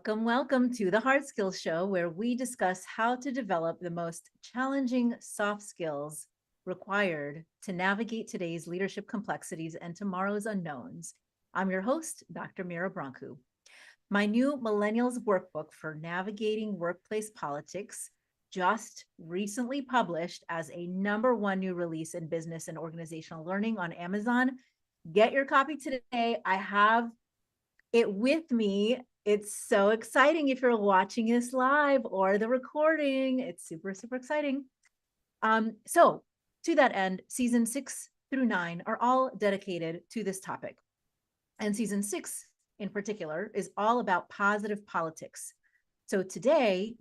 Welcome to the Hard Skills Show, where we discuss how to develop the most challenging soft skills required to navigate today's leadership complexities and tomorrow's unknowns. I'm your host, Dr. Mira Brancu. My new Millennials Workbook for Navigating Workplace Politics, just recently published as a #1 new release in business and organizational learning on Amazon. Get your copy today. I have it with me. It's so exciting if you're watching this live or the recording. It's super, super exciting. So to that end, season 6 through 9 are all dedicated to this topic. And season 6 in particular is all about positive politics. So today,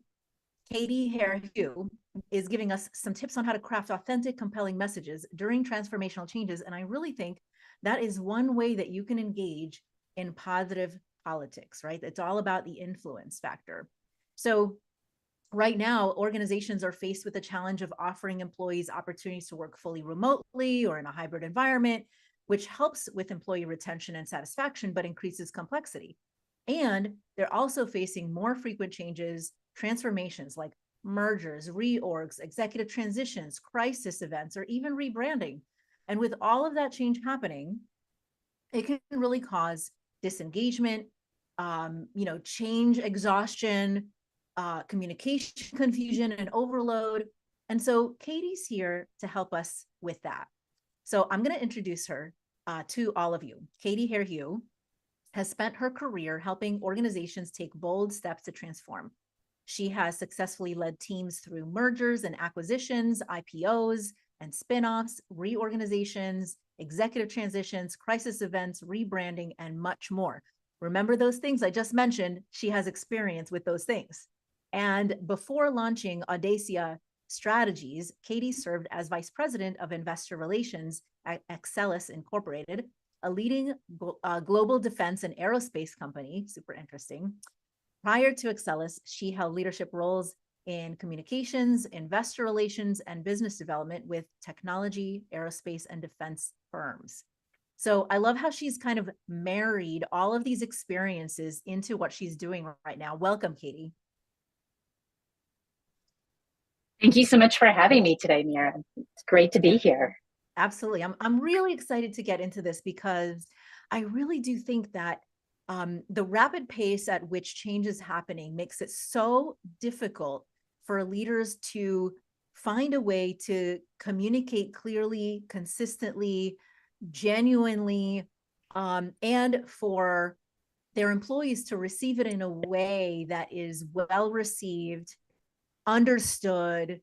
Katy, Herr, is giving us some tips on how to craft authentic, compelling messages during transformational changes. And I really think that is one way that you can engage in positive politics, right? It's all about the influence factor. So right now, organizations are faced with the challenge of offering employees opportunities to work fully remotely or in a hybrid environment, which helps with employee retention and satisfaction, but increases complexity. And they're also facing more frequent changes, transformations like mergers, reorgs, executive transitions, crisis events, or even rebranding. And with all of that change happening, it can really cause disengagement, change exhaustion, communication confusion and overload. And so Katy's here to help us with that. So I'm going to introduce her to all of you. Katy Herr has spent her career helping organizations take bold steps to transform. She has successfully led teams through mergers and acquisitions, IPOs and spinoffs, reorganizations, executive transitions, crisis events, rebranding, and much more. Remember those things I just mentioned? She has experience with those things. And before launching Audacia Strategies, Katy served as Vice President of Investor Relations at Axcelis Incorporated, a leading global defense and aerospace company. Super interesting. Prior to Axcelis, she held leadership roles in communications, investor relations, and business development with technology, aerospace, and defense firms. So I love how she's kind of married all of these experiences into what she's doing right now. Welcome, Katy. Thank you so much for having me today, Mira. It's great to be here. Absolutely. I'm really excited to get into this because I really do think that the rapid pace at which change is happening makes it so difficult for leaders to find a way to communicate clearly, consistently, genuinely, and for their employees to receive it in a way that is well received, understood,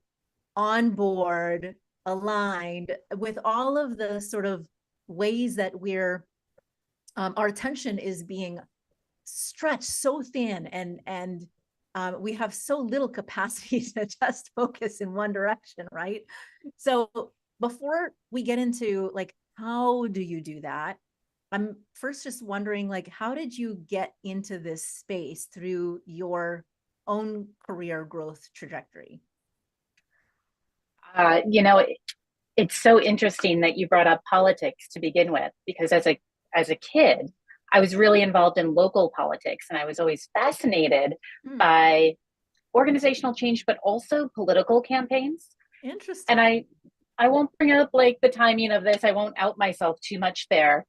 on board, aligned with all of the sort of ways that our attention is being stretched so thin and we have so little capacity to just focus in one direction, right? So before we get into like, how do you do that? I'm first just wondering, like, how did you get into this space through your own career growth trajectory? It's so interesting that you brought up politics to begin with, because as a kid, I was really involved in local politics, and I was always fascinated by organizational change, but also political campaigns. Interesting. And I won't bring up like the timing of this. I won't out myself too much there,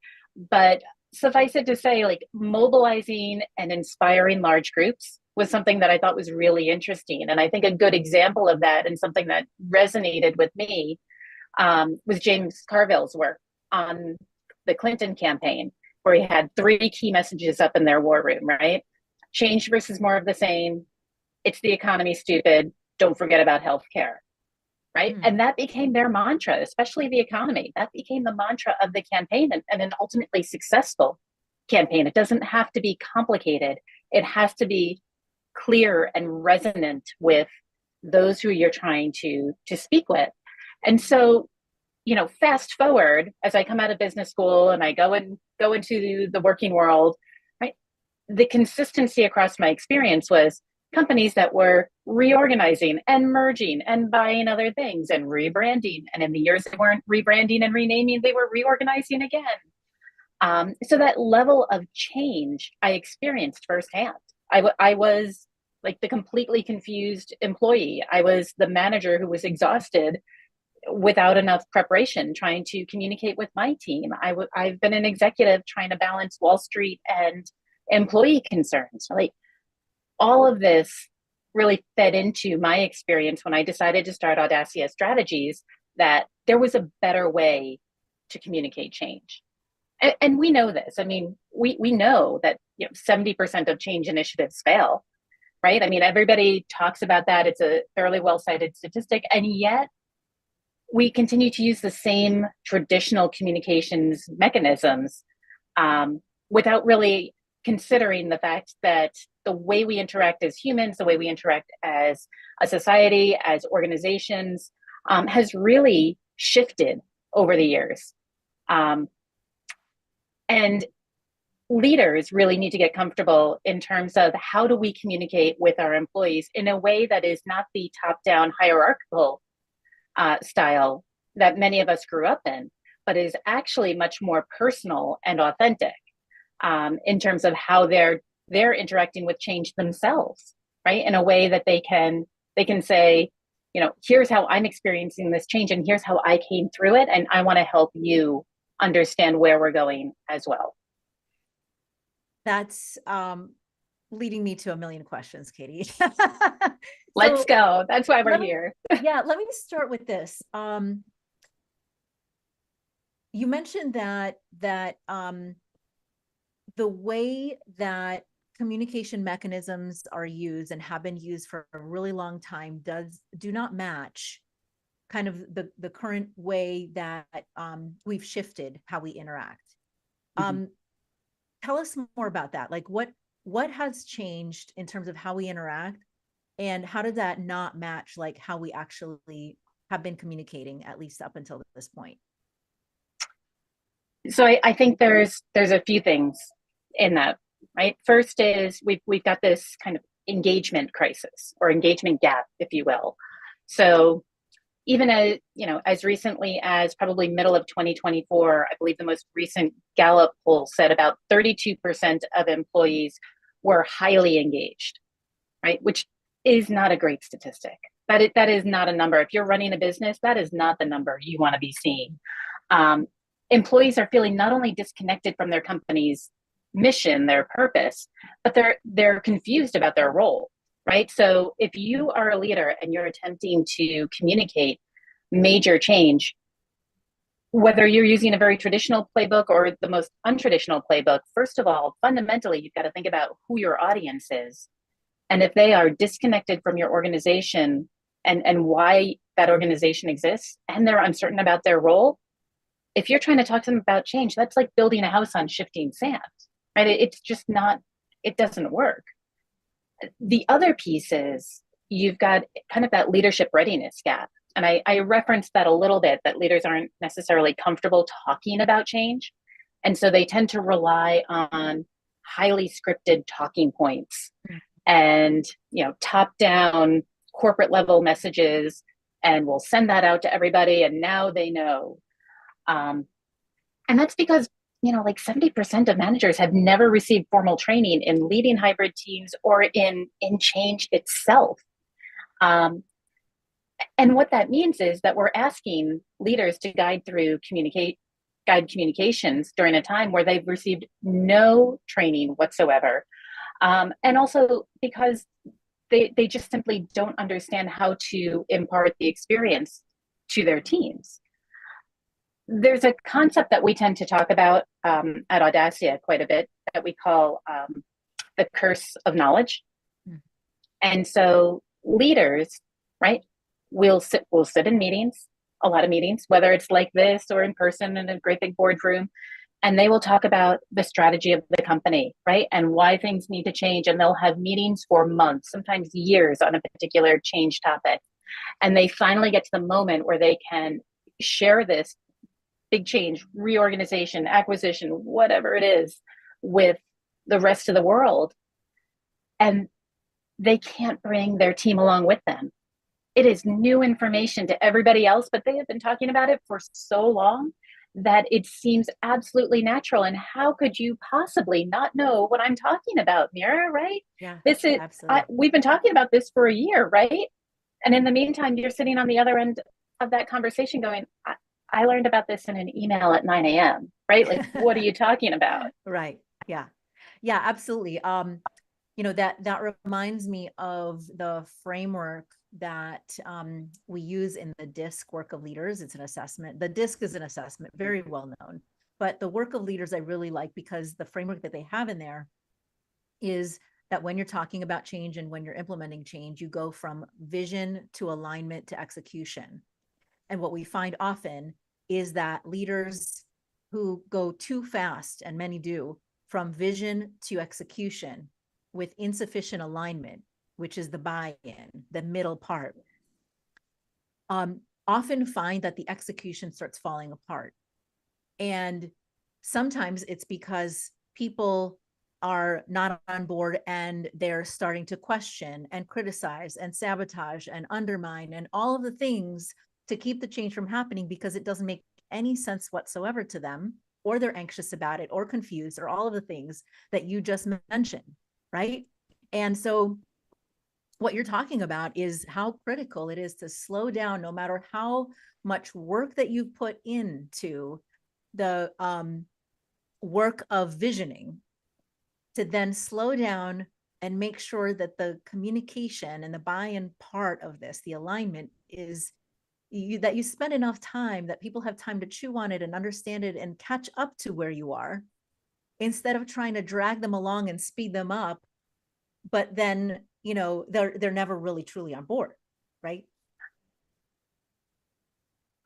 but suffice it to say, like, mobilizing and inspiring large groups was something that I thought was really interesting. And I think a good example of that, and something that resonated with me, was James Carville's work on the Clinton campaign, where he had 3 key messages up in their war room, right? Change versus more of the same. It's the economy, stupid. Don't forget about healthcare, right? And that became their mantra, especially the economy. That became the mantra of the campaign, and an ultimately successful campaign. It doesn't have to be complicated. It has to be clear and resonant with those who you're trying to speak with. And so, fast forward, as I come out of business school and I go into the working world, right? The consistency across my experience was companies that were reorganizing and merging and buying other things and rebranding. And in the years they weren't rebranding and renaming, they were reorganizing again. So that level of change I experienced firsthand. I was like the completely confused employee. I was the manager who was exhausted without enough preparation trying to communicate with my team. I've been an executive trying to balance Wall Street and employee concerns. Like all of this really fed into my experience when I decided to start Audacia Strategies, that there was a better way to communicate change. And we know this. I mean, we know that 70% of change initiatives fail, right? I mean, everybody talks about that. It's a fairly well cited statistic. And yet we continue to use the same traditional communications mechanisms without really considering the fact that the way we interact as humans, the way we interact as a society, as organizations, has really shifted over the years. And leaders really need to get comfortable in terms of how do we communicate with our employees in a way that is not the top-down hierarchical style that many of us grew up in, but is actually much more personal and authentic in terms of how they're interacting with change themselves, right? In a way that they can say, here's how I'm experiencing this change, and here's how I came through it, and I want to help you understand where we're going as well. That's leading me to a million questions, Katy. Let's go. That's why we're here. Yeah, let me start with this. You mentioned that the way that communication mechanisms are used and have been used for a really long time do not match kind of the current way that we've shifted how we interact. Tell us more about that. Like what has changed in terms of how we interact, and how did that not match like how we actually have been communicating, at least up until this point? So I think there's a few things in that, right? First is we've got this kind of engagement crisis or engagement gap, if you will. So even as recently as probably middle of 2024, I believe the most recent Gallup poll said about 32% of employees were highly engaged, right? Which is not a great statistic. That is not a number. If you're running a business, that is not the number you want to be seeing. Employees are feeling not only disconnected from their company's mission, their purpose, but they're confused about their role, right? So if you are a leader and you're attempting to communicate major change, whether you're using a very traditional playbook or the most untraditional playbook, first of all, fundamentally, you've got to think about who your audience is. And if they are disconnected from your organization and why that organization exists, and they're uncertain about their role, if you're trying to talk to them about change, that's like building a house on shifting sand, right? It's just not, it doesn't work. The other piece is you've got kind of that leadership readiness gap. And I referenced that a little bit, that leaders aren't necessarily comfortable talking about change. And so they tend to rely on highly scripted talking points and, top-down corporate level messages, and we'll send that out to everybody, and now they know. And that's because, like 70% of managers have never received formal training in leading hybrid teams or in change itself. And what that means is that we're asking leaders to guide communications during a time where they've received no training whatsoever. And also because they just simply don't understand how to impart the experience to their teams. There's a concept that we tend to talk about at Audacia quite a bit that we call the curse of knowledge. And so leaders, right, we'll sit in meetings, a lot of meetings, whether it's like this or in person in a great big boardroom, and they will talk about the strategy of the company, right, and why things need to change. And they'll have meetings for months, sometimes years, on a particular change topic. And they finally get to the moment where they can share this big change, reorganization, acquisition, whatever it is, with the rest of the world. And they can't bring their team along with them. It is new information to everybody else, but they have been talking about it for so long. that it seems absolutely natural. And how could you possibly not know what I'm talking about, Mira, right? Yeah, This is, absolutely. we've been talking about this for a year, right? And in the meantime, you're sitting on the other end of that conversation going, I learned about this in an email at 9 a.m., right? Like, what are you talking about? Right. Yeah. Yeah, absolutely. That reminds me of the framework that we use in the DISC work of leaders. It's an assessment. The DISC is an assessment, very well known. But the work of leaders I really like because the framework that they have in there is that when you're talking about change and when you're implementing change, you go from vision to alignment to execution. And what we find often is that leaders who go too fast, and many do, from vision to execution with insufficient alignment, which is the buy-in, the middle part, often find that the execution starts falling apart. And sometimes it's because people are not on board and they're starting to question and criticize and sabotage and undermine and all of the things to keep the change from happening because it doesn't make any sense whatsoever to them, or they're anxious about it or confused or all of the things that you just mentioned, right? And so what you're talking about is how critical it is to slow down no matter how much work that you've put into the work of visioning, to then slow down and make sure that the communication and the buy-in part of this, the alignment, is that you spend enough time that people have time to chew on it and understand it and catch up to where you are, instead of trying to drag them along and speed them up, but then they're never really truly on board, right?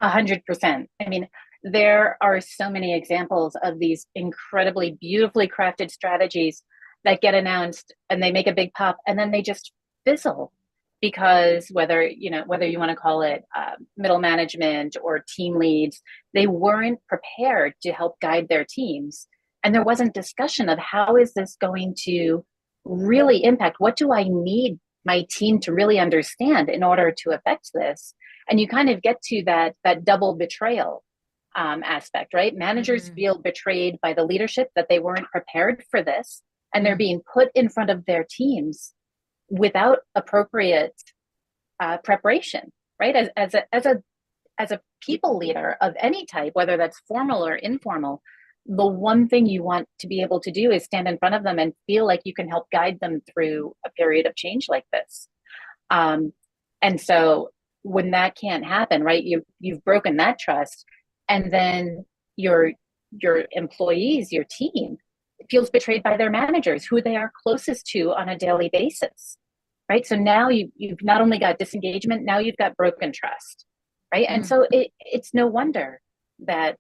100%. I mean, there are so many examples of these incredibly beautifully crafted strategies that get announced and they make a big pop and then they just fizzle because whether you want to call it middle management or team leads, they weren't prepared to help guide their teams, and there wasn't discussion of how is this going to really impact, what do I need my team to really understand in order to affect this. And you kind of get to that double betrayal aspect, right? Managers Mm-hmm. feel betrayed by the leadership, that they weren't prepared for this, and they're Mm. being put in front of their teams without appropriate preparation, right? As a people leader of any type, whether that's formal or informal, the one thing you want to be able to do is stand in front of them and feel like you can help guide them through a period of change like this. Um, and so when that can't happen, right, you've broken that trust, and then your your employees, your team, feels betrayed by their managers, who they are closest to on a daily basis, right? So now you've not only got disengagement, now you've got broken trust, right? And Mm. so it's no wonder that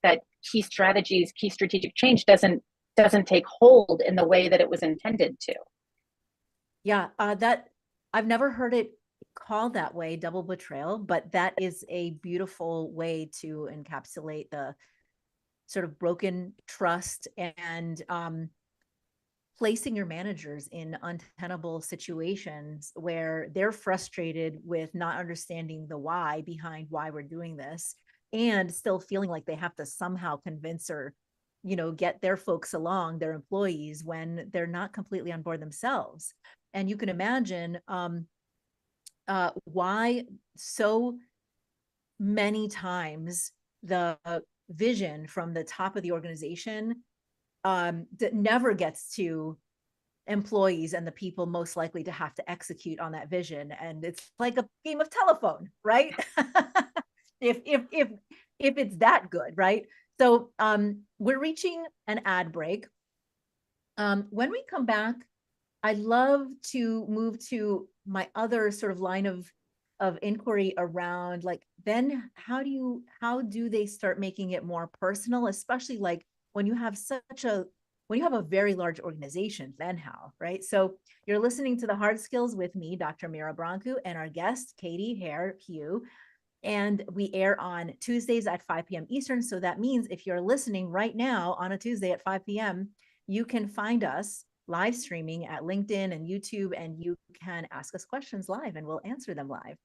that key strategic change doesn't take hold in the way that it was intended to. Yeah, that I've never heard it called that way, double betrayal, but that is a beautiful way to encapsulate the sort of broken trust and placing your managers in untenable situations where they're frustrated with not understanding the why behind why we're doing this, and still feeling like they have to somehow convince or get their folks along, their employees, when they're not completely on board themselves. And you can imagine why so many times the vision from the top of the organization that never gets to employees and the people most likely to have to execute on that vision. And it's like a game of telephone, right? If it's that good, right? So we're reaching an ad break. When we come back, I'd love to move to my other sort of line of inquiry around, like, then how do they start making it more personal, especially like when you have a very large organization, then how, right? So you're listening to the Hard Skills with me, Dr. Mira Brancu, and our guest, Katy, Herr, Hugh. And we air on Tuesdays at 5 p.m. Eastern. So that means if you're listening right now on a Tuesday at 5 p.m., you can find us live streaming at LinkedIn and YouTube, and you can ask us questions live and we'll answer them live.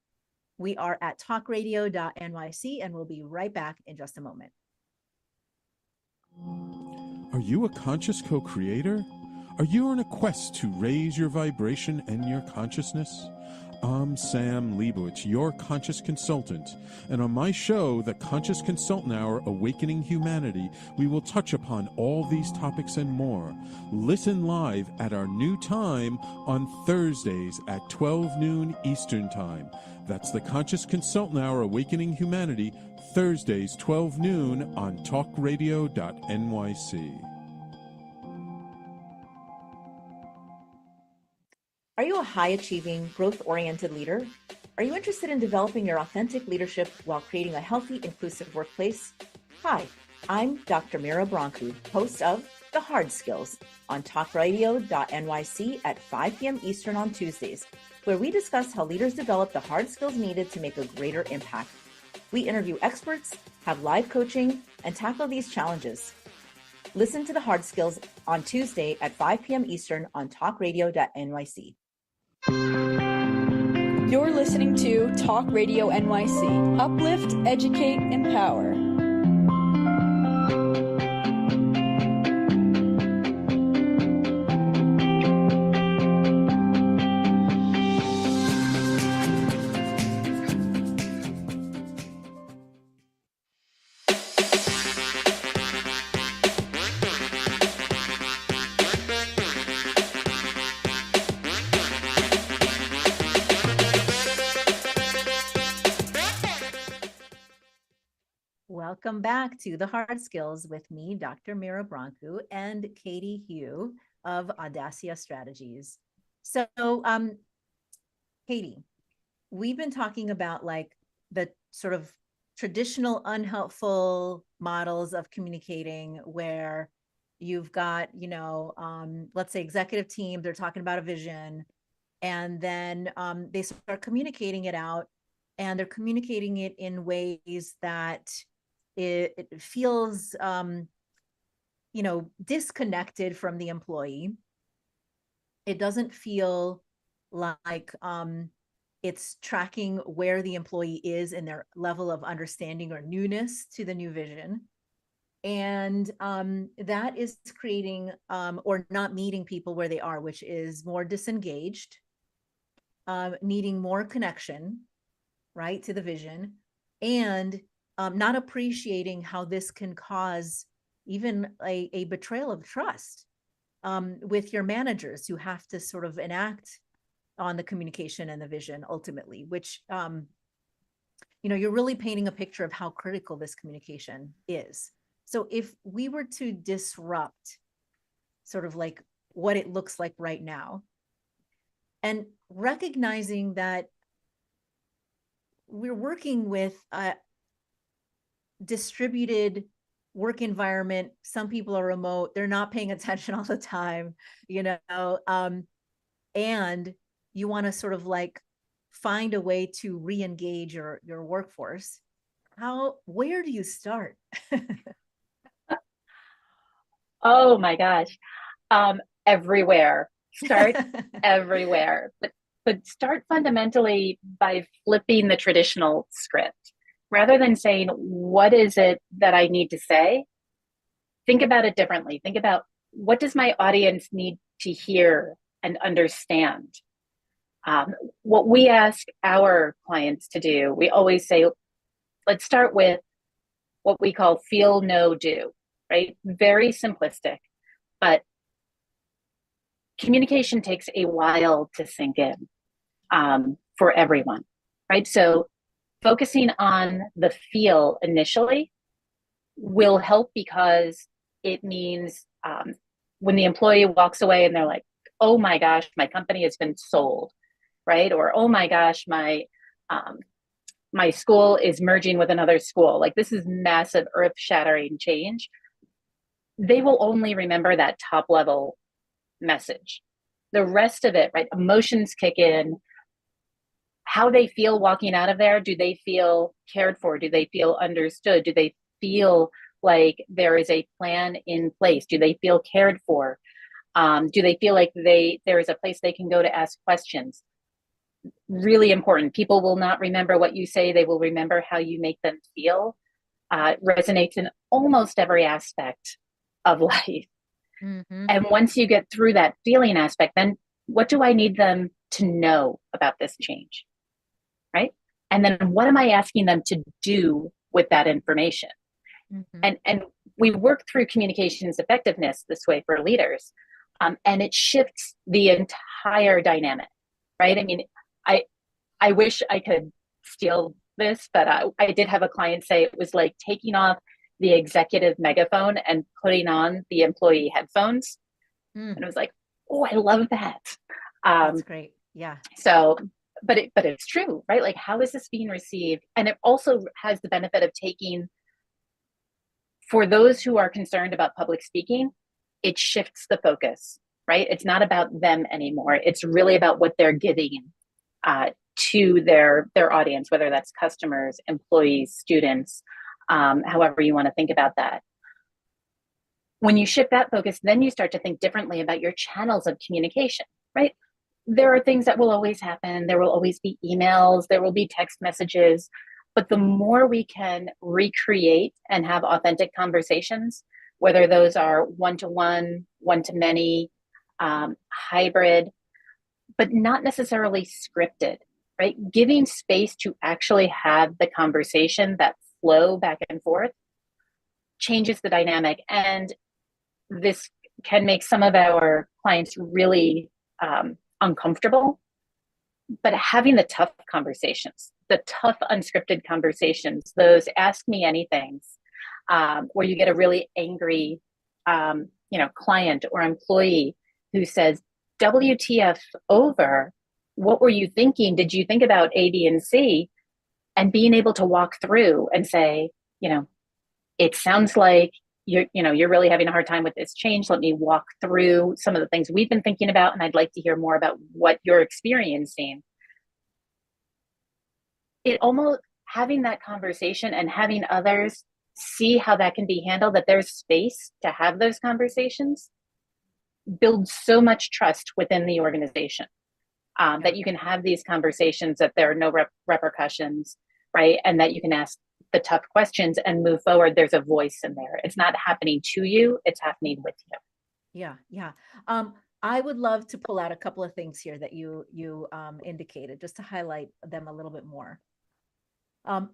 We are at talkradio.nyc, and we'll be right back in just a moment. Are you a conscious co-creator? Are you on a quest to raise your vibration and your consciousness? I'm Sam Leibowitz, your conscious consultant, and on my show, The Conscious Consultant Hour, Awakening Humanity, we will touch upon all these topics and more. Listen live at our new time on Thursdays at 12 noon Eastern Time. That's The Conscious Consultant Hour, Awakening Humanity, Thursdays, 12 noon on talkradio.nyc. Are you a high-achieving, growth-oriented leader? Are you interested in developing your authentic leadership while creating a healthy, inclusive workplace? Hi, I'm Dr. Mira Brancu, host of The Hard Skills on talkradio.nyc at 5 p.m. Eastern on Tuesdays, where we discuss how leaders develop the hard skills needed to make a greater impact. We interview experts, have live coaching, and tackle these challenges. Listen to The Hard Skills on Tuesday at 5 p.m. Eastern on talkradio.nyc. You're listening to Talk Radio NYC. Uplift, educate, empower. Welcome back to The Hard Skills with me, Dr. Mira Brancu, and Katy Hugh of Audacia Strategies. So, Katy, we've been talking about like the sort of traditional unhelpful models of communicating where you've got, let's say executive teams, they're talking about a vision, and then they start communicating it out, and they're communicating it in ways that it feels, disconnected from the employee. It doesn't feel like it's tracking where the employee is in their level of understanding or newness to the new vision. And that is creating or not meeting people where they are, which is more disengaged, needing more connection, right, to the vision, and not appreciating how this can cause even a betrayal of trust with your managers who have to sort of enact on the communication and the vision ultimately, which, you're really painting a picture of how critical this communication is. So if we were to disrupt sort of like what it looks like right now, and recognizing that we're working with distributed work environment, some people are remote, they're not paying attention all the time, and you want to sort of like find a way to re-engage your workforce. Where do you start? Oh my gosh. Everywhere. Start everywhere. But start fundamentally by flipping the traditional script. Rather than saying, what is it that I need to say? Think about it differently. Think about, what does my audience need to hear and understand? What we ask our clients to do, we always say, let's start with what we call feel, know, do, right? Very simplistic, but communication takes a while to sink in for everyone, right? So focusing on the feel initially will help, because it means when the employee walks away and they're like, oh my gosh, my company has been sold, right? Or, oh my gosh, my school is merging with another school. Like, this is massive earth-shattering change. They will only remember that top level message. The rest of it, right? Emotions kick in. How they feel walking out of there. Do they feel cared for? Do they feel understood? Do they feel like there is a plan in place? Do they feel cared for? Do they feel like there is a place they can go to ask questions? Really important. People will not remember what you say. They will remember how you make them feel. It resonates in almost every aspect of life. Mhm. And once you get through that feeling aspect, then what do I need them to know about this change? Right. And then what am I asking them to do with that information? Mhm. And we work through communications effectiveness this way for leaders. And it shifts the entire dynamic, right? I mean, I I wish I could steal this, but I did have a client say it was like taking off the executive megaphone and putting on the employee headphones. Mm, And it was like, oh, I love that. that's Um, great. Yeah. so, but it's true, right? Like, how is this being received? And it also has the benefit of taking, for those who are concerned about public speaking, it shifts the focus, right? It's not about them anymore. It's really about what they're giving to their audience, whether that's customers, employees, students, however you want to think about that. When you shift that focus, then you start to think differently about your channels of communication, right? There are things that will always happen. There will always be emails, there will be text messages, but the more we can recreate and have authentic conversations, whether those are one-to-one, one-to-many, hybrid, but not necessarily scripted, right? Giving space to actually have the conversation, that flow back and forth, changes the dynamic. And this can make some of our clients really uncomfortable. But having the tough conversations, the tough unscripted conversations, those ask me anythings, where you get a really angry, client or employee who says, "WTF over? What were you thinking? Did you think about A, B, and C?" And being able to walk through and say, it sounds like you're really having a hard time with this change. Let me walk through some of the things we've been thinking about, and I'd like to hear more about what you're experiencing. It almost, having that conversation and having others see how that can be handled, that there's space to have those conversations, builds so much trust within the organization, that you can have these conversations, that there are no repercussions, right? And that you can ask the tough questions and move forward. There's a voice in there. It's not happening to you, it's happening with you. Yeah. Yeah. I would love to pull out a couple of things here that you indicated, just to highlight them a little bit more.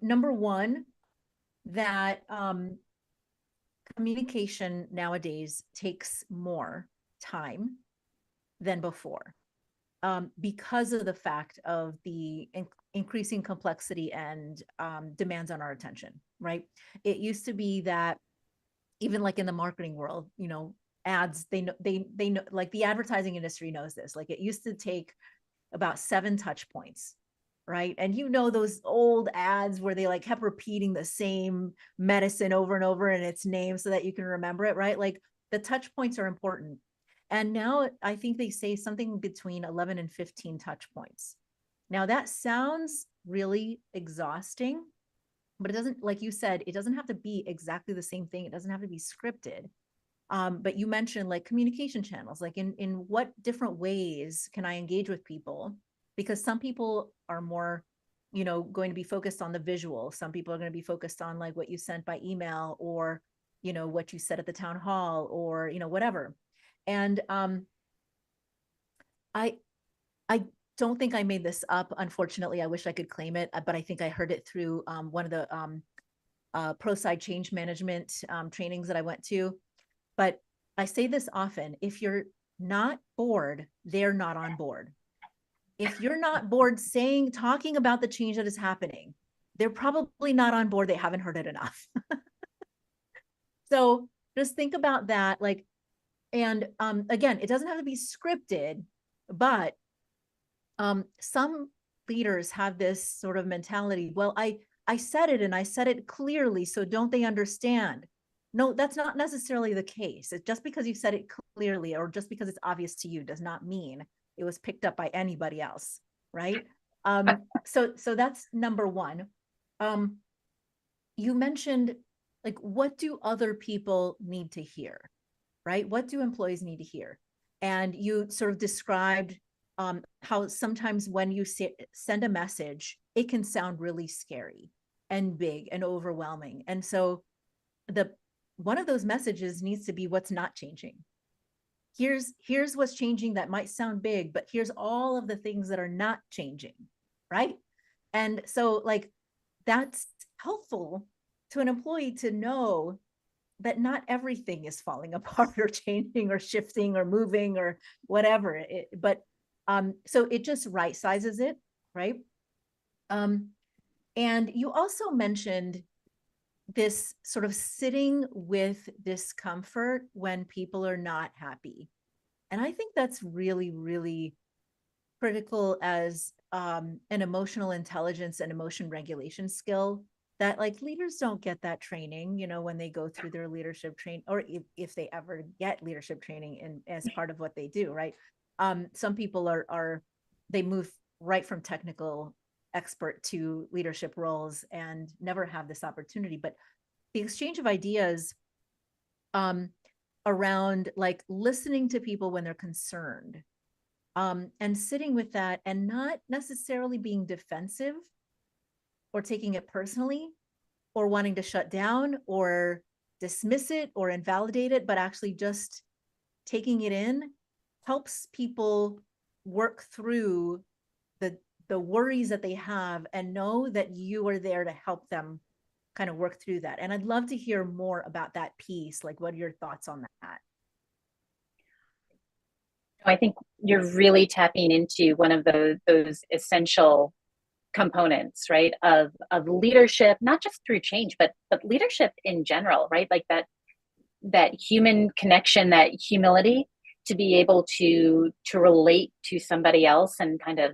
Number one, that communication nowadays takes more time than before, because of the fact of the increasing complexity and demands on our attention, right? It used to be that, even like in the marketing world, ads, they know, like the advertising industry knows this. Like, it used to take about 7 touch points, right? And those old ads where they like kept repeating the same medicine over and over in its name so that you can remember it, right? Like, the touch points are important. And now I think they say something between 11 and 15 touch points. Now that sounds really exhausting, but it doesn't, like you said, it doesn't have to be exactly the same thing. It doesn't have to be scripted. But you mentioned like communication channels, like in what different ways can I engage with people? Because some people are more, going to be focused on the visual. Some people are going to be focused on like what you sent by email, or, what you said at the town hall, or, whatever. And I I don't think I made this up. Unfortunately, I wish I could claim it, but I think I heard it through one of the pro side change management trainings that I went to. But I say this often: if you're not bored, they're not on board. If you're not bored talking about the change that is happening, they're probably not on board. They haven't heard it enough. So just think about that. Like, and again, it doesn't have to be scripted, but some leaders have this sort of mentality. Well, I said it, and I said it clearly, so don't they understand? No, that's not necessarily the case. It's just because you said it clearly, or just because it's obvious to you, does not mean it was picked up by anybody else, right? So that's number one. You mentioned, like, what do other people need to hear, right? What do employees need to hear? And you sort of described how sometimes when you send a message, it can sound really scary and big and overwhelming. And so one of those messages needs to be what's not changing, here's what's changing that might sound big, but here's all of the things that are not changing, right? And so like that's helpful to an employee to know that not everything is falling apart or changing or shifting or moving or whatever. So it just right sizes it, right? And you also mentioned this sort of sitting with discomfort when people are not happy. And I think that's really, really critical as an emotional intelligence and emotion regulation skill that like leaders don't get that training, when they go through their leadership training, or if they ever get leadership training as part of what they do, right? Some people they move right from technical expert to leadership roles and never have this opportunity. But the exchange of ideas around like listening to people when they're concerned, and sitting with that and not necessarily being defensive or taking it personally or wanting to shut down or dismiss it or invalidate it, but actually just taking it in helps people work through the worries that they have and know that you are there to help them kind of work through that. And I'd love to hear more about that piece. Like, what are your thoughts on that? I think you're really tapping into one of those essential components, right, of leadership, not just through change, but leadership in general, right? Like that human connection, that humility to be able to relate to somebody else and kind of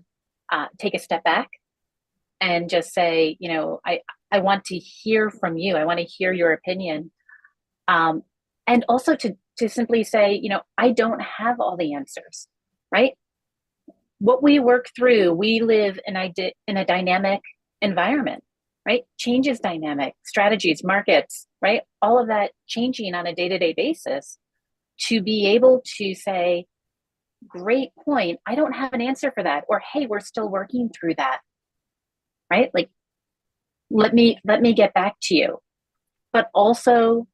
take a step back and just say, I want to hear from you. I want to hear your opinion. And also to simply say, I don't have all the answers, right? What we work through, we live in a dynamic environment, right? Change is dynamic, strategies, markets, right? All of that changing on a day-to-day basis. To be able to say, great point, I don't have an answer for that, or hey, we're still working through that, right? Like, let me get back to you. But also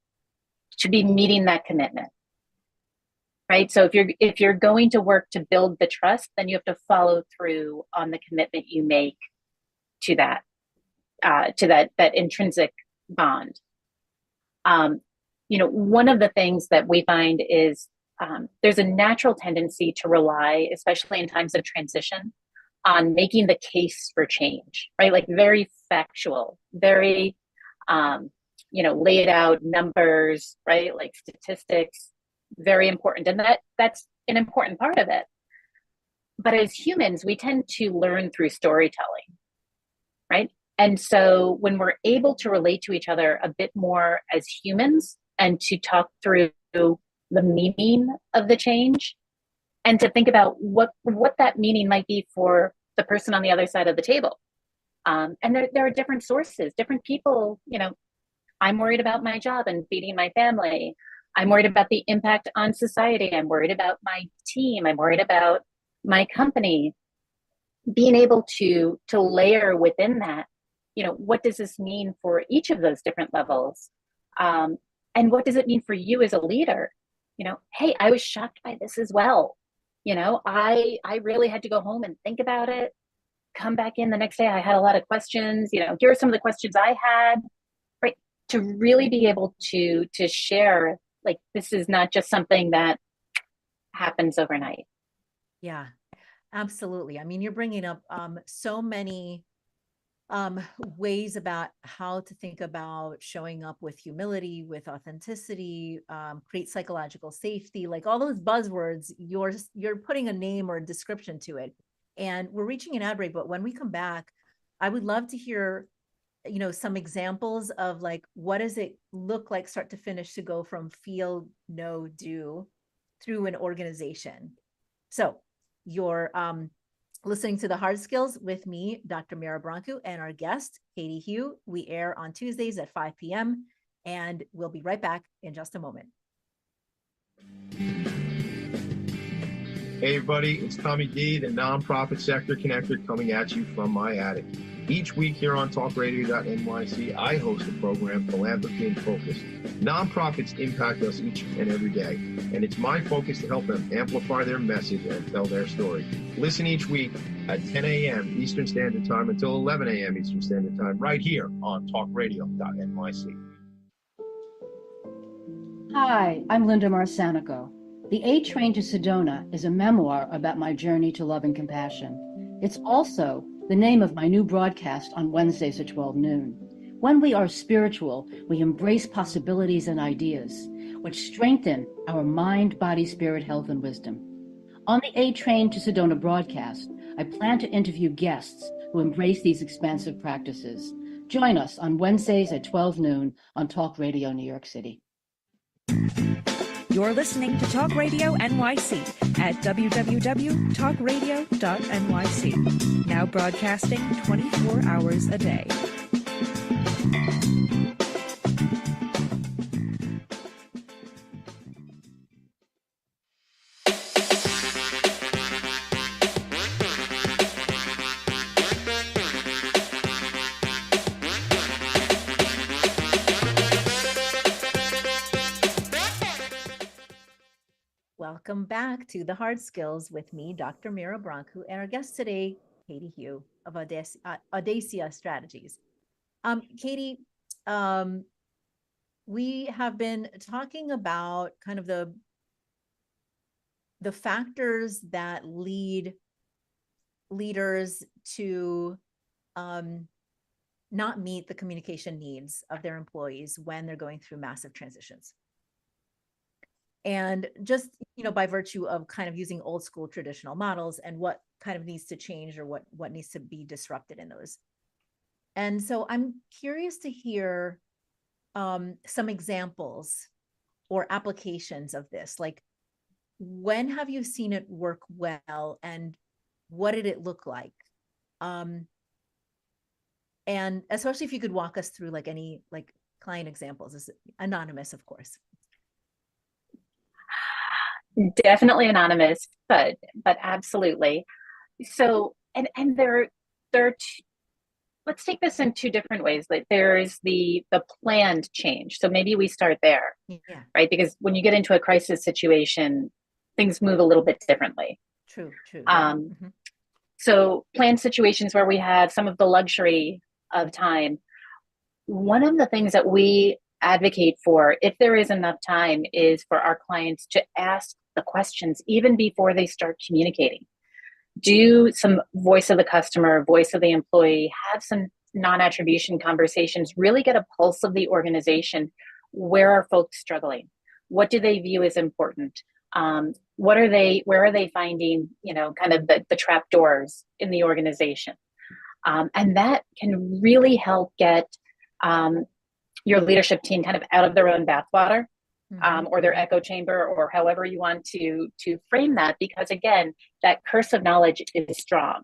to be meeting that commitment, right? So if you're going to work to build the trust, then you have to follow through on the commitment you make to that intrinsic bond. One of the things that we find is there's a natural tendency to rely, especially in times of transition, on making the case for change, right? Like very factual, very laid out numbers, right? Like statistics, very important. And that's an important part of it. But as humans, we tend to learn through storytelling, right? And so when we're able to relate to each other a bit more as humans and to talk through the meaning of the change and to think about what that meaning might be for the person on the other side of the table. And there are different sources, different people, I'm worried about my job and feeding my family. I'm worried about the impact on society. I'm worried about my team. I'm worried about my company. Being able to layer within that, what does this mean for each of those different levels? And what does it mean for you as a leader? Hey, I was shocked by this as well. I really had to go home and think about it, come back in the next day. I had a lot of questions, here are some of the questions I had, right? To really be able to share, like, this is not just something that happens overnight. Yeah, absolutely. I mean, you're bringing up so many ways about how to think about showing up with humility, with authenticity, create psychological safety, like all those buzzwords, you're putting a name or a description to it. And we're reaching an ad break, but when we come back, I would love to hear, some examples of like, what does it look like start to finish to go from feel, know, do through an organization. So you're listening to The Hard Skills with me, Dr. Mira Brancu, and our guest, Katy Hugh. We air on Tuesdays at 5 p.m. and we'll be right back in just a moment. Hey everybody, it's Tommy D, the nonprofit sector connector, coming at you from my attic. Each week here on talkradio.nyc, I host the program Philanthropy in Focus. Nonprofits impact us each and every day, and it's my focus to help them amplify their message and tell their story. Listen each week at 10 a.m. Eastern Standard Time until 11 a.m. Eastern Standard Time, right here on talkradio.nyc. Hi, I'm Linda Marsanico. The A Train to Sedona is a memoir about my journey to love and compassion. It's also the name of my new broadcast on Wednesdays at 12 noon. When we are spiritual, we embrace possibilities and ideas, which strengthen our mind, body, spirit, health, and wisdom. On the A Train to Sedona broadcast, I plan to interview guests who embrace these expansive practices. Join us on Wednesdays at 12 noon on Talk Radio New York City. You're listening to Talk Radio NYC at www.talkradio.nyc. Now broadcasting 24 hours a day. Welcome back to The Hard Skills with me, Dr. Mira Brancu, and our guest today, Katy Hugh of Audacia Strategies. Katy, we have been talking about kind of the factors that lead leaders to not meet the communication needs of their employees when they're going through massive transitions. And just, by virtue of kind of using old school traditional models and what kind of needs to change or what needs to be disrupted in those. And so I'm curious to hear some examples or applications of this. Like, when have you seen it work well and what did it look like? And especially if you could walk us through like any like client examples, is anonymous, of course. Definitely anonymous, but absolutely. So, and there are let's take this in two different ways. Like there's the planned change. So maybe we start there, right? Because when you get into a crisis situation, things move a little bit differently. True. So planned situations where we have some of the luxury of time. One of the things that we advocate for, if there is enough time, is for our clients to ask the questions even before they start communicating. Do some voice of the customer, voice of the employee, have some non-attribution conversations, really get a pulse of the organization. Where are folks struggling? What do they view as important? Where are they finding, kind of the trap doors in the organization? And that can really help get your leadership team kind of out of their own bathwater, or their echo chamber, or however you want to frame that, because again, that curse of knowledge is strong,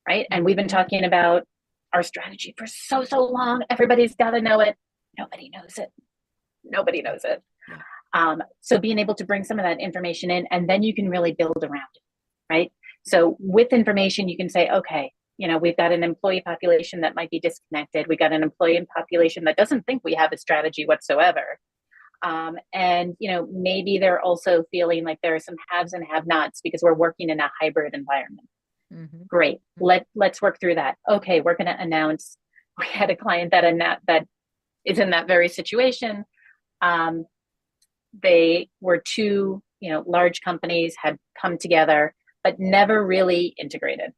right? And we've been talking about our strategy for so long. Everybody's got to know it. Nobody knows it. So being able to bring some of that information in, and then you can really build around it, right? So with information, you can say, okay, we've got an employee population that might be disconnected. We got an employee population that doesn't think we have a strategy whatsoever. And maybe they're also feeling like there are some haves and have-nots because we're working in a hybrid environment. Great. Let's work through that. Okay, we're going to announce. We had a client that is in that very situation. They were two, large companies had come together, but never really integrated.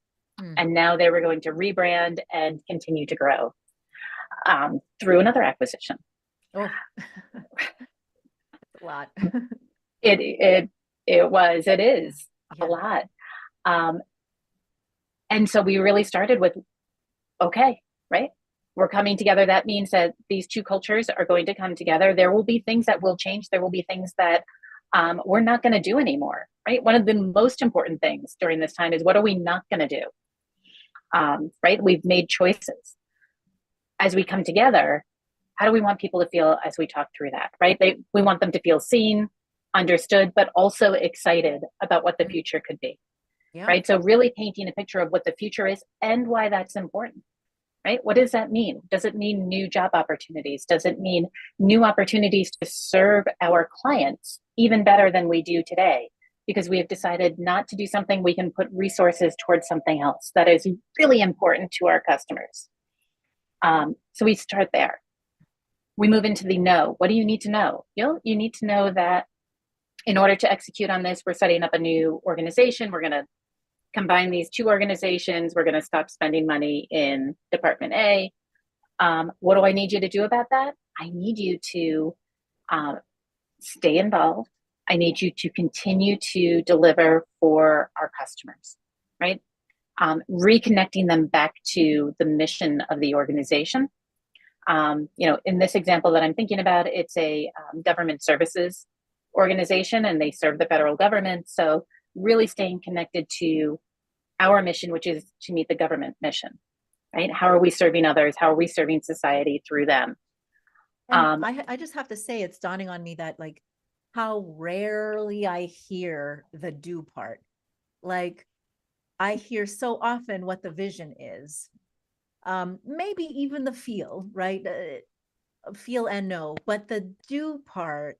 And now they were going to rebrand and continue to grow through another acquisition. Oh, a lot. It is a lot. And so we really started with, okay, right? We're coming together. That means that these two cultures are going to come together. There will be things that will change. There will be things that we're not going to do anymore, right? One of the most important things during this time is, what are we not going to do? Right? We've made choices. As we come together, how do we want people to feel as we talk through that, right? We want them to feel seen, understood, but also excited about what the future could be, right? So really painting a picture of what the future is and why that's important. right? What does that mean? Does it mean new job opportunities? Does it mean new opportunities to serve our clients even better than we do today? Because we have decided not to do something, we can put resources towards something else that is really important to our customers. So we start there. We move into the know. What do you need to know? You need to know that in order to execute on this, we're setting up a new organization. We're going to combine these two organizations. We're going to stop spending money in Department A. What do I need you to do about that? I need you to stay involved. I need you to continue to deliver for our customers, right? Reconnecting them back to the mission of the organization. In this example that I'm thinking about, it's a government services organization, and they serve the federal government. So really staying connected to our mission, which is to meet the government mission, right? How are we serving others? How are we serving society through them? And I just have to say, it's dawning on me that like how rarely I hear the do part. Like I hear so often what the vision is, maybe even the feel, right? Feel and know, but the do part,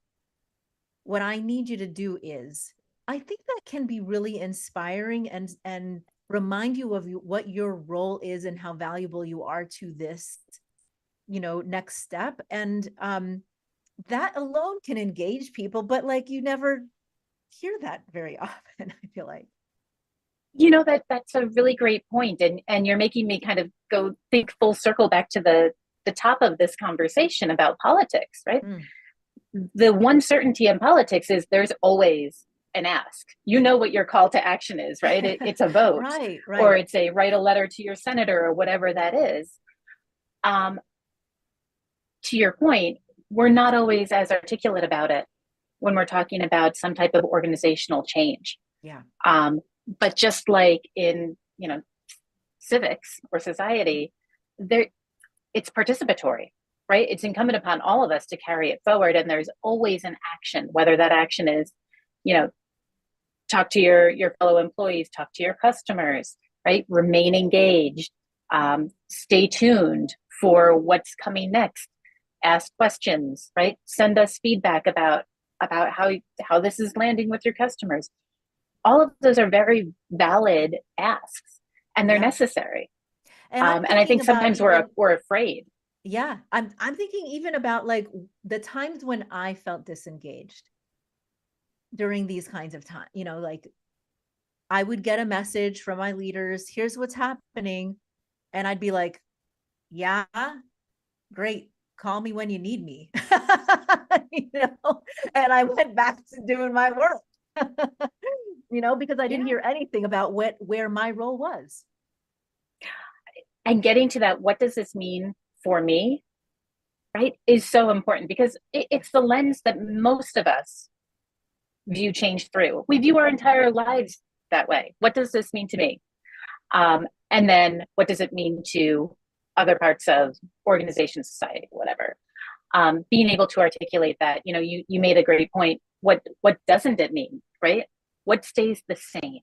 what I need you to do is, I think that can be really inspiring and remind you of what your role is and how valuable you are to this, next step. And that alone can engage people, but like you never hear that very often, I feel like. That's a really great point. And you're making me kind of go think full circle back to the top of this conversation about politics, right? The one certainty in politics is there's always an ask. You know what your call to action is, right? It's a vote, right. Or it's a write a letter to your senator or whatever that is. To your point, we're not always as articulate about it when we're talking about some type of organizational change. Yeah. But just like in, civics or society, it's participatory, right? It's incumbent upon all of us to carry it forward. And there's always an action, whether that action is, talk to your fellow employees, talk to your customers, right? Remain engaged, stay tuned for what's coming next, ask questions, right? Send us feedback about how this is landing with your customers. All of those are very valid asks, and they're necessary. And I think sometimes we're afraid. Yeah, I'm thinking even about like the times when I felt disengaged during these kinds of times, like I would get a message from my leaders, here's what's happening. And I'd be like, yeah, great. Call me when you need me. And I went back to doing my work, because I didn't hear anything about where my role was. And getting to that, what does this mean for me, right, is so important, because it's the lens that most of us view change through. We view our entire lives that way. What does this mean to me? And then what does it mean to other parts of organization, society, whatever? Being able to articulate that, you made a great point. What doesn't it mean, right? What stays the same?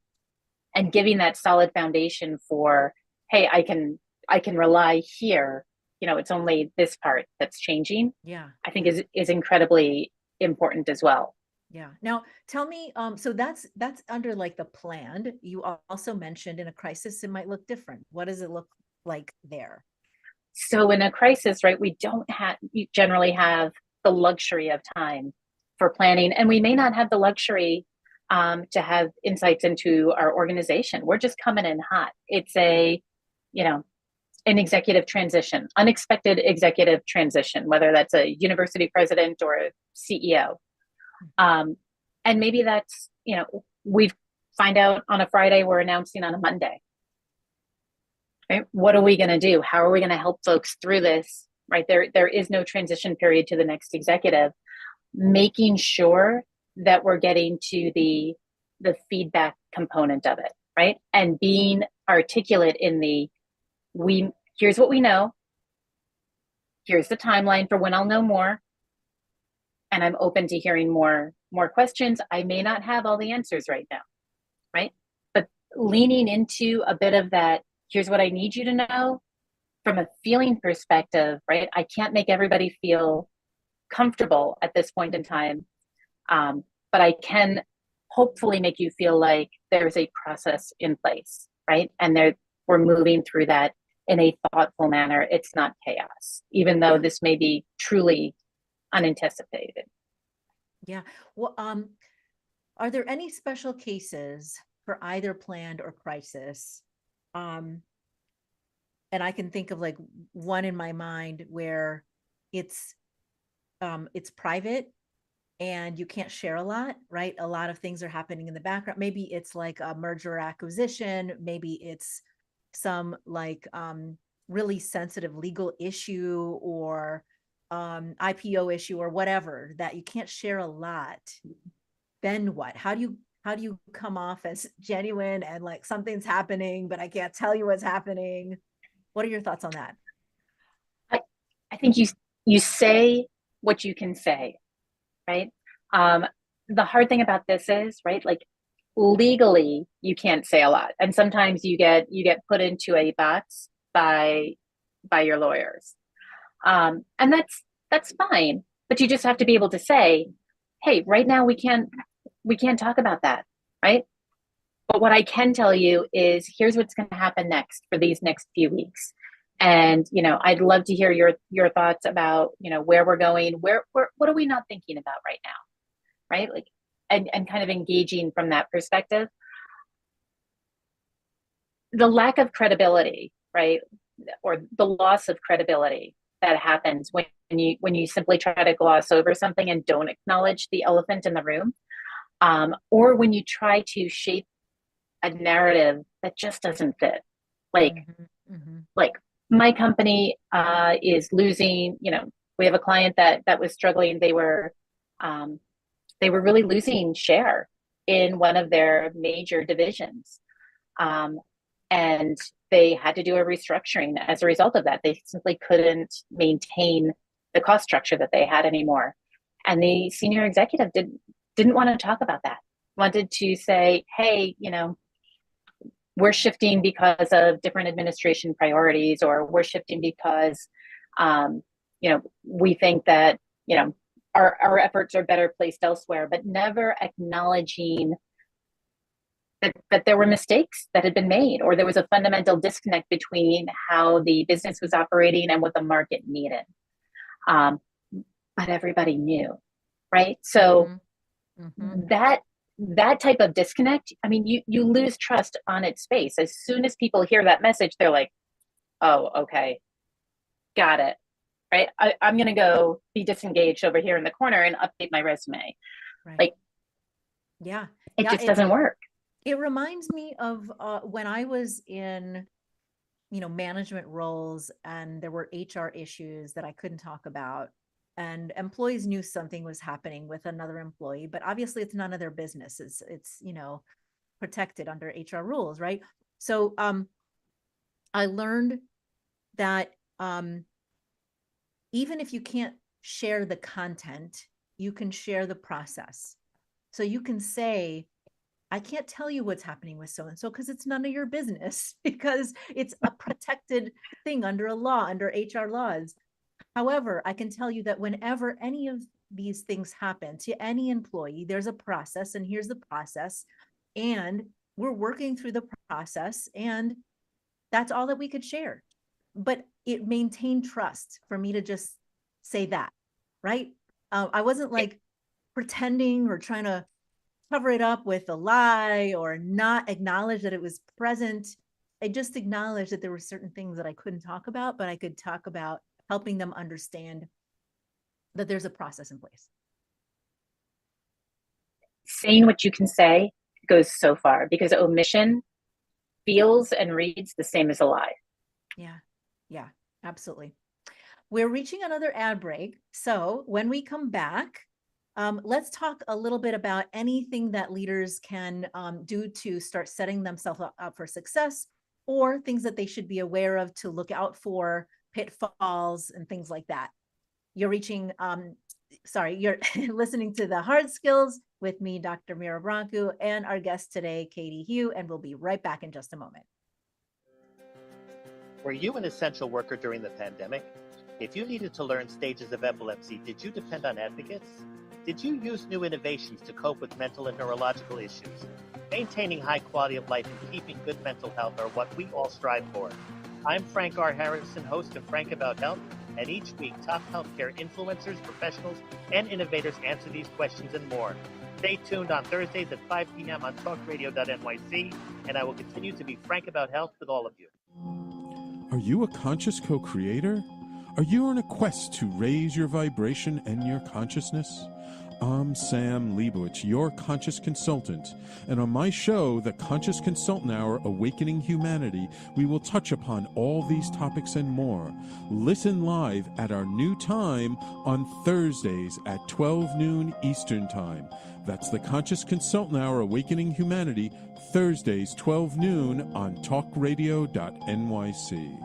And giving that solid foundation for, hey, I can rely here. It's only this part that's changing. Yeah, I think is incredibly important as well. Yeah. Now tell me, so that's under like the planned. You also mentioned in a crisis, it might look different. What does it look like there? So in a crisis, right, we generally have the luxury of time for planning, and we may not have the luxury to have insights into our organization. We're just coming in hot. It's an executive transition, unexpected executive transition, whether that's a university president or a CEO. And maybe that's, we find out on a Friday, we're announcing on a Monday. Right? What are we going to do? How are we going to help folks through this? Right? There is no transition period to the next executive. Making sure that we're getting to the feedback component of it, right? And being articulate in here's what we know. Here's the timeline for when I'll know more. And I'm open to hearing more questions. I may not have all the answers right now, right? But leaning into a bit of that, here's what I need you to know from a feeling perspective, right, I can't make everybody feel comfortable at this point in time, but I can hopefully make you feel like there's a process in place, right? And we're moving through that in a thoughtful manner. It's not chaos, even though this may be truly unanticipated. Yeah. Well, are there any special cases for either planned or crisis? And I can think of like one in my mind where it's private and you can't share a lot, right? A lot of things are happening in the background. Maybe it's like a merger or acquisition. Maybe it's some like really sensitive legal issue or IPO issue or whatever that you can't share a lot. Then what? How do you come off as genuine and like something's happening, but I can't tell you what's happening? What are your thoughts on that? I think you say what you can say, right? The hard thing about this is, right, like legally you can't say a lot, and sometimes you get put into a box by your lawyers, and that's fine. But you just have to be able to say, hey, right now we can't talk about that, right? But what I can tell you is here's what's going to happen next for these next few weeks. And, I'd love to hear your thoughts about, where we're going, what are we not thinking about right now? Right. Like, and kind of engaging from that perspective. The lack of credibility, right, or the loss of credibility that happens when you simply try to gloss over something and don't acknowledge the elephant in the room, or when you try to shape a narrative that just doesn't fit. Like, like my company is losing. We have a client that was struggling. They were really losing share in one of their major divisions. And they had to do a restructuring as a result of that. They simply couldn't maintain the cost structure that they had anymore. And the senior executive didn't want to talk about that. Wanted to say, hey, we're shifting because of different administration priorities, or we're shifting because, we think that, our efforts are better placed elsewhere, but never acknowledging that there were mistakes that had been made, or there was a fundamental disconnect between how the business was operating and what the market needed. But everybody knew, right? So that type of disconnect, I mean, you lose trust on its face. As soon as people hear that message, they're like, oh, okay, got it. Right. I'm going to go be disengaged over here in the corner and update my resume. Right. Like, it just doesn't work. It reminds me of when I was in, management roles and there were HR issues that I couldn't talk about, and employees knew something was happening with another employee, but obviously it's none of their business. It's protected under HR rules, right? So I learned that even if you can't share the content, you can share the process. So you can say, I can't tell you what's happening with so-and-so because it's none of your business, because it's a protected thing under a law, under HR laws. However, I can tell you that whenever any of these things happen to any employee, there's a process, and here's the process. And we're working through the process, and that's all that we could share. But it maintained trust for me to just say that, right? I wasn't like pretending or trying to cover it up with a lie or not acknowledge that it was present. I just acknowledged that there were certain things that I couldn't talk about, but I could talk about helping them understand that there's a process in place. Saying what you can say goes so far, because omission feels and reads the same as a lie. Yeah, absolutely. We're reaching another ad break. So when we come back, let's talk a little bit about anything that leaders can do to start setting themselves up for success, or things that they should be aware of to look out for, pitfalls and things like that. You're listening to The Hard Skills with me, Dr. Mira Brancu, and our guest today, Katy Hugh, and we'll be right back in just a moment. Were you an essential worker during the pandemic? If you needed to learn stages of epilepsy, did you depend on advocates? Did you use new innovations to cope with mental and neurological issues? Maintaining high quality of life and keeping good mental health are what we all strive for. I'm Frank R. Harrison, host of Frank About Health, and each week top healthcare influencers, professionals, and innovators answer these questions and more. Stay tuned on Thursdays at 5 p.m. on talkradio.nyc, and I will continue to be frank about health with all of you. Are you a conscious co-creator? Are you on a quest to raise your vibration and your consciousness? I'm Sam Leibowitz, your conscious consultant, and on my show, The Conscious Consultant Hour, Awakening Humanity, we will touch upon all these topics and more. Listen live at our new time on Thursdays at 12 noon Eastern Time. That's The Conscious Consultant Hour, Awakening Humanity, Thursdays, 12 noon on talkradio.nyc.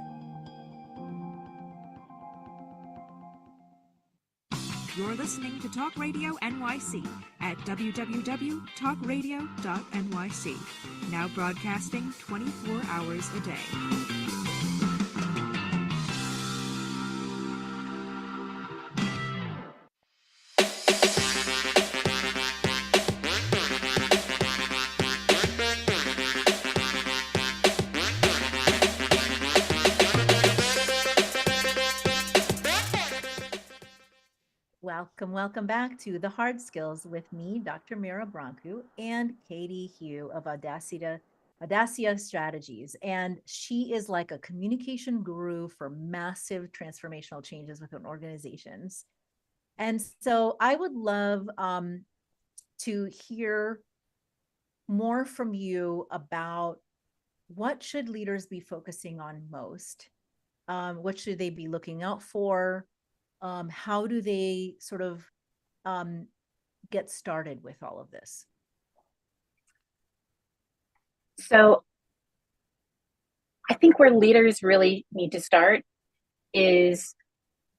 You're listening to Talk Radio NYC at www.talkradio.nyc. Now broadcasting 24 hours a day. Welcome back to The Hard Skills with me, Dr. Mira Brancu, and Katy Hugh of Audacia Strategies. And she is like a communication guru for massive transformational changes within organizations. And so I would love to hear more from you about what should leaders be focusing on most? What should they be looking out for? How do they sort of get started with all of this? So I think where leaders really need to start is,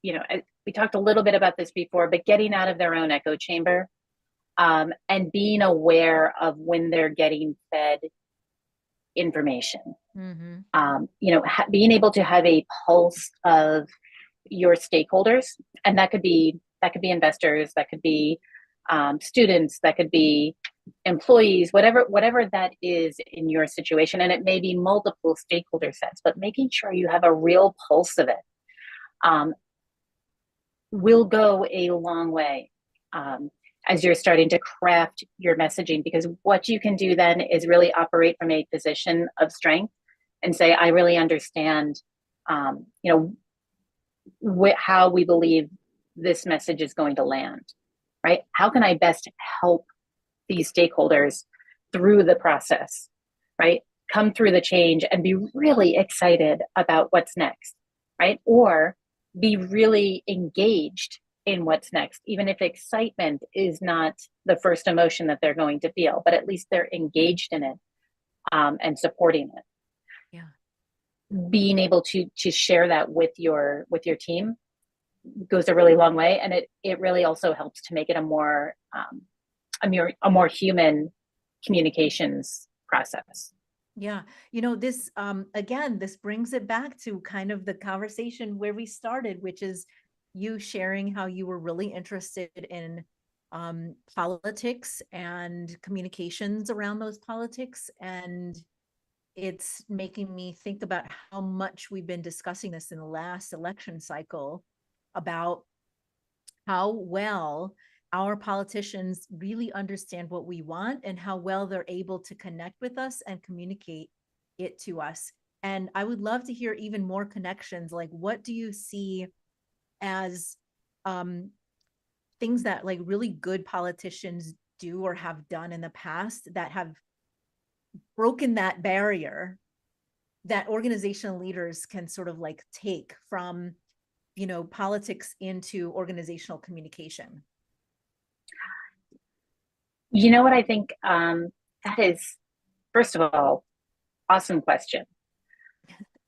we talked a little bit about this before, but getting out of their own echo chamber and being aware of when they're getting fed information. Mm-hmm. Being able to have a pulse of your stakeholders, and that could be investors, that could be students, that could be employees, whatever that is in your situation, and it may be multiple stakeholder sets, but making sure you have a real pulse of it will go a long way as you're starting to craft your messaging, because what you can do then is really operate from a position of strength and say, I really understand how we believe this message is going to land, right? How can I best help these stakeholders through the process, right? Come through the change and be really excited about what's next, right? Or be really engaged in what's next, even if excitement is not the first emotion that they're going to feel, but at least they're engaged in it and supporting it. Yeah. Being able to share that with your team goes a really long way, and it really also helps to make it a more human communications process. Yeah, this again, this brings it back to kind of the conversation where we started, which is you sharing how you were really interested in politics and communications around those politics, and it's making me think about how much we've been discussing this in the last election cycle about how well our politicians really understand what we want and how well they're able to connect with us and communicate it to us. And I would love to hear even more connections. Like, what do you see as things that like really good politicians do or have done in the past that have broken that barrier that organizational leaders can sort of like take from, politics into organizational communication? You know what I think? That is, first of all, awesome question.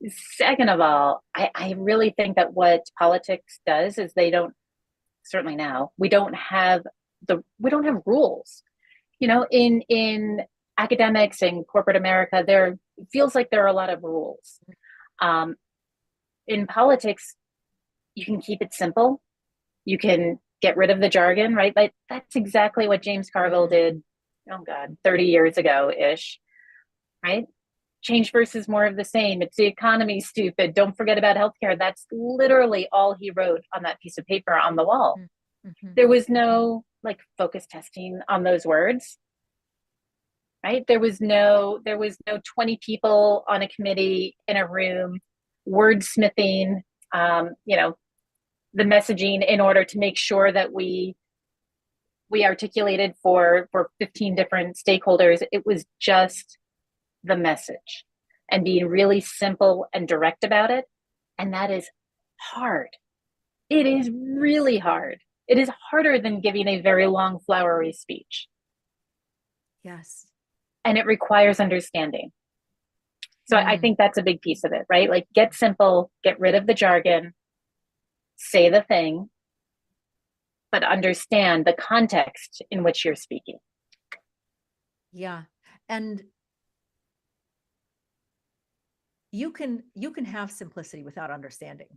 Second of all, I really think that what politics does is certainly now, we don't have rules. In academics and corporate America, it feels like there are a lot of rules. in politics, you can keep it simple. You can get rid of the jargon, right? Like that's exactly what James Carville did, oh God, 30 years ago-ish, right? Change versus more of the same. It's the economy, stupid. Don't forget about healthcare. That's literally all he wrote on that piece of paper on the wall. Mm-hmm. There was no like focus testing on those words, right? There was no 20 people on a committee in a room wordsmithing, the messaging in order to make sure that we articulated for 15 different stakeholders. It was just the message and being really simple and direct about it. And that is hard. It is really hard. It is harder than giving a very long, flowery speech. Yes. And it requires understanding. So I think that's a big piece of it, right? Like get simple, get rid of the jargon, say the thing, but understand the context in which you're speaking. Yeah. And you can have simplicity without understanding.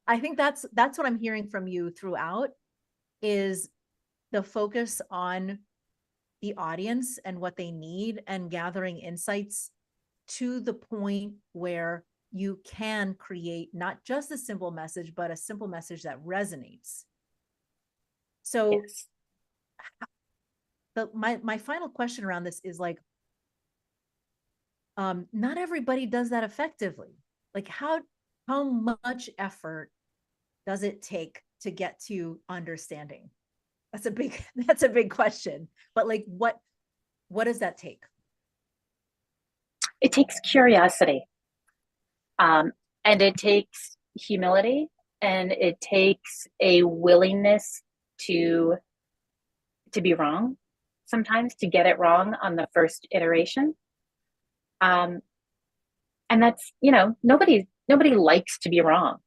I think that's what I'm hearing from you throughout, is the focus on the audience and what they need and gathering insights to the point where you can create not just a simple message, but a simple message that resonates. So Yes. my final question around this is like, not everybody does that effectively. Like how much effort does it take to get to understanding? That's a big question, but like, what does that take? It takes curiosity, and it takes humility, and it takes a willingness to be wrong sometimes, to get it wrong on the first iteration. And that's, nobody likes to be wrong.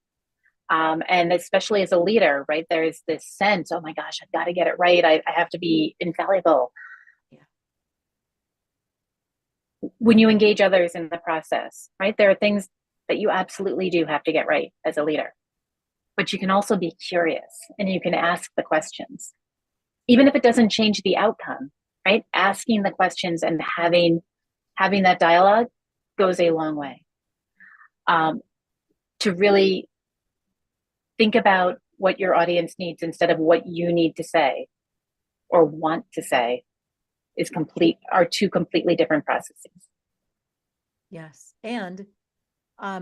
And especially as a leader, right? There's this sense, oh my gosh, I've got to get it right. I have to be infallible. Yeah. When you engage others in the process, right? There are things that you absolutely do have to get right as a leader, but you can also be curious and you can ask the questions, even if it doesn't change the outcome, right? Asking the questions and having that dialogue goes a long way. To really think about what your audience needs instead of what you need to say or want to say are two completely different processes. Yes. And a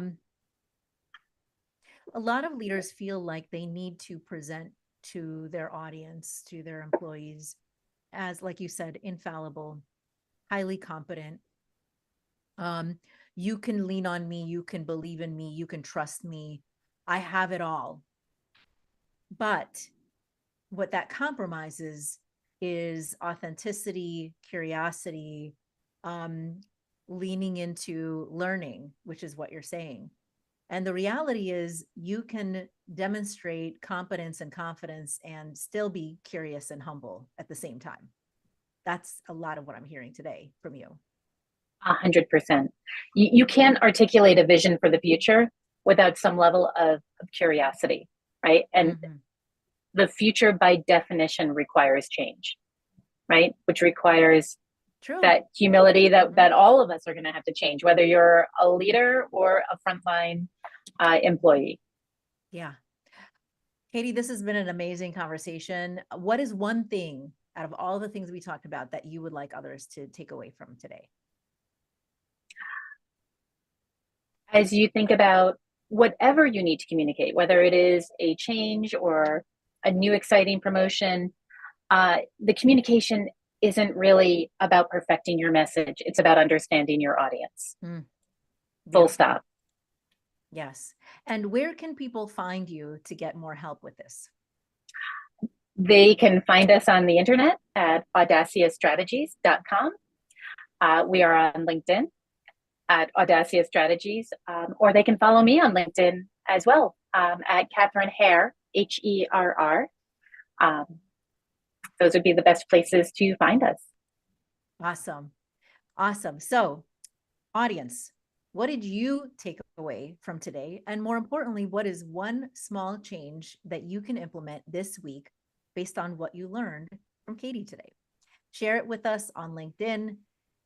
lot of leaders feel like they need to present to their audience, to their employees, as, like you said, infallible, highly competent. You can lean on me, you can believe in me, you can trust me. I have it all. But what that compromises is authenticity, curiosity, leaning into learning, which is what you're saying. And the reality is you can demonstrate competence and confidence and still be curious and humble at the same time. That's a lot of what I'm hearing today from you. 100%. You can't articulate a vision for the future without some level of curiosity, right? And the future by definition requires change, right? Which requires that humility that all of us are going to have to change, whether you're a leader or a frontline employee. Yeah. Katy, this has been an amazing conversation. What is one thing out of all the things we talked about that you would like others to take away from today? As you think about whatever you need to communicate, whether it is a change or a new exciting promotion, the communication isn't really about perfecting your message. It's about understanding your audience. Full stop. Yes. And where can people find you to get more help with this? They can find us on the internet at audaciastrategies.com. We are on LinkedIn at Audacia Strategies, or they can follow me on LinkedIn as well, at Catherine Herr, Herr. Those would be the best places to find us. Awesome. Awesome. So, audience, What did you take away from today? And more importantly, what is one small change that you can implement this week based on what you learned from Katy today? Share it with us on LinkedIn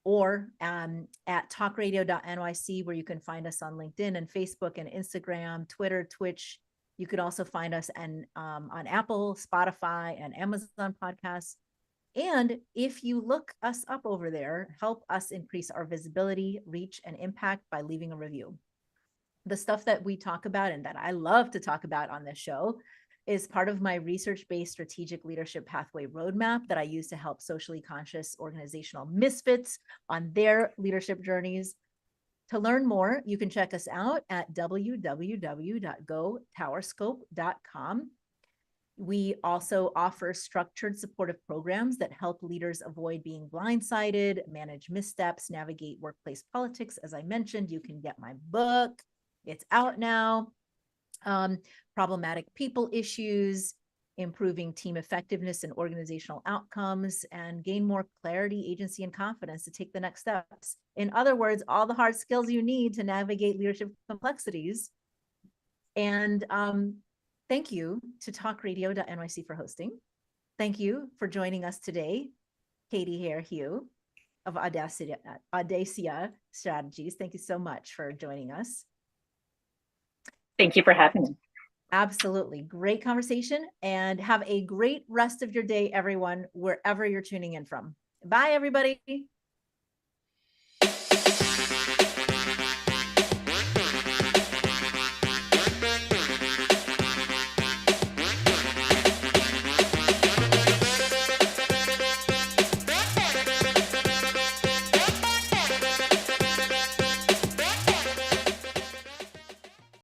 or at talkradio.nyc, where you can find us on LinkedIn and Facebook and Instagram, Twitter, Twitch. You could also find us on Apple, Spotify, and Amazon podcasts. And if you look us up over there, help us increase our visibility, reach, and impact by leaving a review. The stuff that we talk about and that I love to talk about on this show is part of my research-based strategic leadership pathway roadmap that I use to help socially conscious organizational misfits on their leadership journeys. To learn more, you can check us out at www.gotowerscope.com. We also offer structured supportive programs that help leaders avoid being blindsided, manage missteps, navigate workplace politics. As I mentioned, you can get my book. It's out now. Problematic people issues, improving team effectiveness and organizational outcomes, and gain more clarity, agency, and confidence to take the next steps. In other words, all the hard skills you need to navigate leadership complexities. And thank you to talkradio.nyc for hosting. Thank you for joining us today, Katy, Herr, Hugh of Audacia Strategies. Thank you so much for joining us. Thank you for having me. Absolutely. Great conversation, and have a great rest of your day, everyone, wherever you're tuning in from. Bye, everybody.